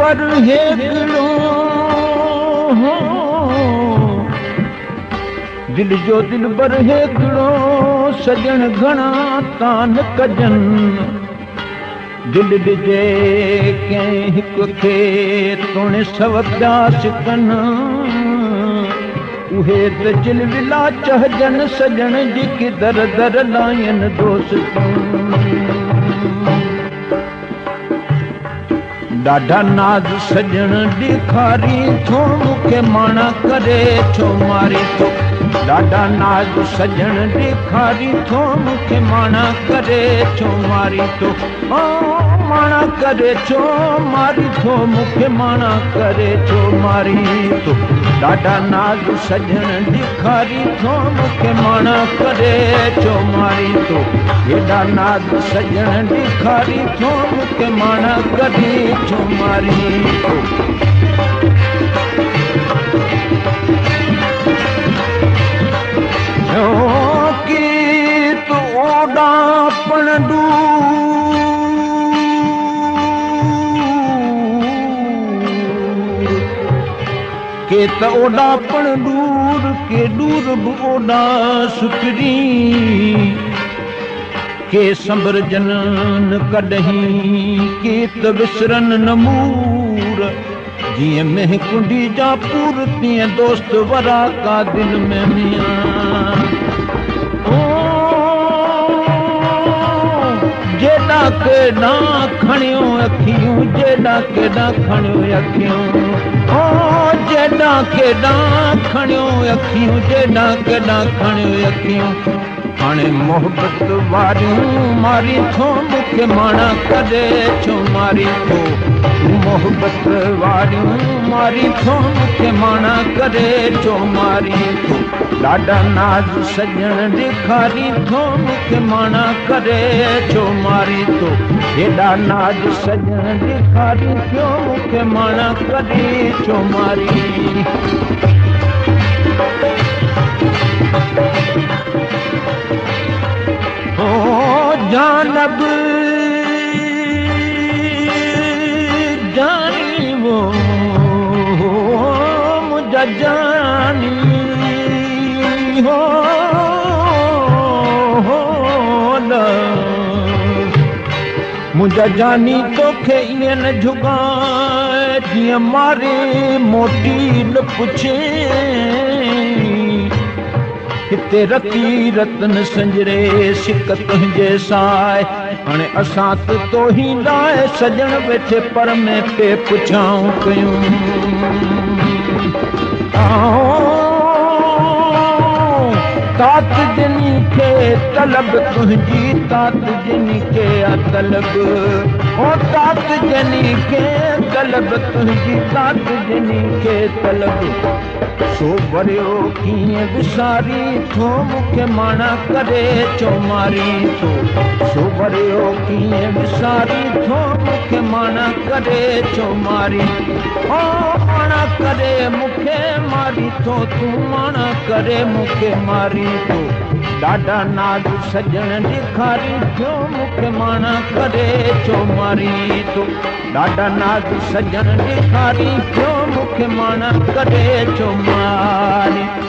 बर हेकिड़ो दिल जो दिल बर हेकिड़ो सजण घणा तान कजन दिल ॾिजे कंहिं हिक खे तोणे सव प्यास कन उहे त चिलविला चहजन सजण जेके दर दर लायन दोस्तन ॾाढा नाज़ सजण ॾेखारी थो मूंखे माणा करे छो मारी थो ॾाढा नाज़ सजण ॾेखारी थो मूंखे माणा करे छो मारी थो माणा करे छो मारी थो मूंखे माणा करे छो मारी थो ॾाढा नाज़ सजण ॾेखारी थो मूंखे माणा करे छो मारी थो हेॾा नाज़ सजण ॾेखारी थो मूंखे माणा करे छो मारी थो गीत ओॾापण के त ओॾापण दूर के दूर बि ओॾा सुकरी के संभरजन न कॾहिं के त विसरन न मूर जीअं महकुंडी जा पूर तीअं दोस्त वरा का दिल में मियां जेॾा केॾा खणियो अखियूं जेॾा केॾा खणियो अखियूं जेॾा केॾा खणियो अखियूं जेॾा केॾा खणियो अखियूं हाणे मोहबत वारियूं मारी थो मूंखे माणा करे छो मारी थो मोहबत वारियूं मारी थो मूंखे माणा करे छो मारी थो ॾाढा नाज़ सजण ॾेखारी थो मूंखे माणा करे छो मारी थो हेॾा नाज़ सजण ॾेखारी थो मूंखे माणा करे छो मारी जानब जानी वो मुझा जानी हो मुझा जानी तोखे ईअं न झुकाए जीअं मारे मोटी न पुछे हिते रती रतन संजरे सिक तुंहिंजे साए हाणे असां तो ही लाइ सजण वेठे पर में पे पुछाऊं कयूं तात जिनी खे तलब तुंहिंजी तात जिनी खे तलब तात जिनी खे तलब तुंहिंजी तात जिनी खे तलब सो वरियो कीअं विसारी थो मूंखे माणा करे छो मारी थो सो वरियो कीअं विसारी थो मूंखे माणा करे छो मारी माणा करे मूंखे मारी थो तूं माणा करे मूंखे मारी थो ॾाढा नाज़ सजण ॾेखारी थियो मूंखे माणा करे छो मारी थो ॾाढा नाज़ सजण ॾेखारी थियो मूंखे माणा करे छो मारी